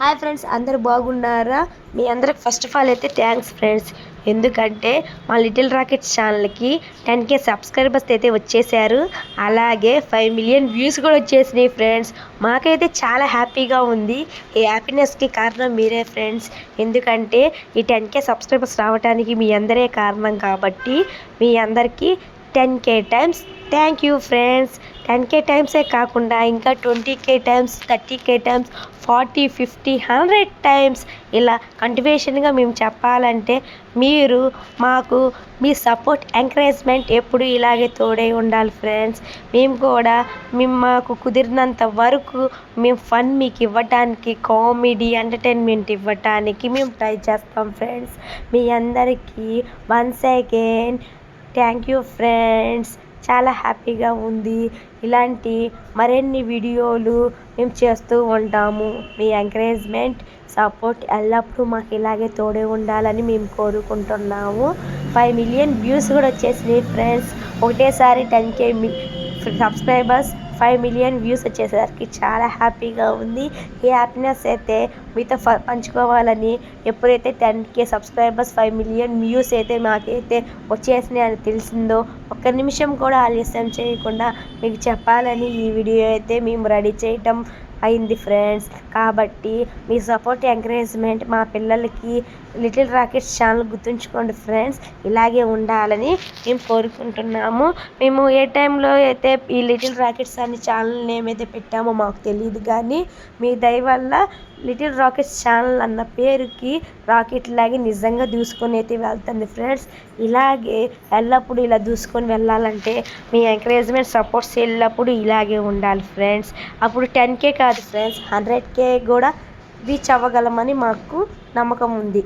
Hi friends, అందరూ బాగున్నారా? మీ అందరికి ఫస్ట్ ఆఫ్ ఆల్ అయితే థ్యాంక్స్ ఫ్రెండ్స్. ఎందుకంటే మా లిటిల్ రాకెట్స్ ఛానల్కి 10K సబ్స్క్రైబర్స్ అయితే వచ్చేసారు. అలాగే 5 మిలియన్ వ్యూస్ కూడా వచ్చేసినాయి ఫ్రెండ్స్. మాకైతే చాలా హ్యాపీగా ఉంది. ఈ హ్యాపీనెస్కి కారణం మీరే ఫ్రెండ్స్. ఎందుకంటే ఈ 10K సబ్స్క్రైబర్స్ రావడానికి మీ అందరే కారణం కాబట్టి మీ అందరికీ 10K times thank you friends. 10K టైమ్సే కాకుండా ఇంకా 20K times, 30K times, 40, 50, 100 times ఇలా కంటిన్యూషన్గా మేము చెప్పాలంటే మీరు మాకు మీ సపోర్ట్, ఎంకరేజ్మెంట్ ఎప్పుడు ఇలాగే తోడై ఉండాలి ఫ్రెండ్స్. మేము కూడా మాకు కుదిరినంత వరకు మేము ఫన్ మీకు ఇవ్వటానికి, కామెడీ, ఎంటర్టైన్మెంట్ ఇవ్వటానికి మేము ట్రై చేస్తాం ఫ్రెండ్స్. మీ అందరికీ once again thank you friends. చాలా హ్యాపీగా ఉంది. ఇలాంటి మరిన్ని వీడియోలు మేము చేస్తూ ఉంటాము. మీ ఎంకరేజ్మెంట్, సపోర్ట్ ఎల్లప్పుడూ మాకు ఇలాగే తోడే ఉండాలని మేము కోరుకుంటున్నాము. 5 మిలియన్ వ్యూస్ కూడా వచ్చేసినాయి ఫ్రెండ్స్. ఒకటేసారి 10K సబ్స్క్రైబర్స్, 5 మిలియన్ వ్యూస్ వచ్చేసరికి చాలా హ్యాపీగా ఉంది. ఈ హ్యాపీనెస్ అయితే మీతో పంచుకోవాలని, ఎప్పుడైతే 10K సబ్స్క్రైబర్స్, 5 మిలియన్ వ్యూస్ అయితే మాకైతే వచ్చేసినాయి అని తెలిసిందో ఒక్క నిమిషం కూడా ఆలస్యం చేయకుండా మీకు చెప్పాలని ఈ వీడియో అయితే మేము రెడీ చేయటం అయింది ఫ్రెండ్స్. కాబట్టి మీ సపోర్ట్, ఎంకరేజ్మెంట్ మా పిల్లలకి లిటిల్ రాకెట్స్ ఛానల్ గుర్తుంచుకోండి ఫ్రెండ్స్. ఇలాగే ఉండాలని మేము కోరుకుంటున్నాము. మేము ఏ టైంలో అయితే ఈ లిటిల్ రాకెట్స్ అనే ఛానల్ నేమ్ అయితే పెట్టామో మాకు తెలియదు, కానీ మీ దయ వల్ల లిటిల్ రాకెట్స్ ఛానల్ అన్న పేరుకి రాకెట్ లాగే నిజంగా దూసుకొని అయితే వెళ్తుంది ఫ్రెండ్స్. ఇలాగే ఎల్లప్పుడూ ఇలా దూసుకొని వెళ్ళాలంటే మీ ఎంకరేజ్మెంట్, సపోర్ట్స్ ఎల్లప్పుడూ ఇలాగే ఉండాలి ఫ్రెండ్స్. అప్పుడు 10K కాదు ఫ్రెండ్స్, 100K కూడా రీచ్ అవ్వగలమని మాకు నమ్మకం ఉంది.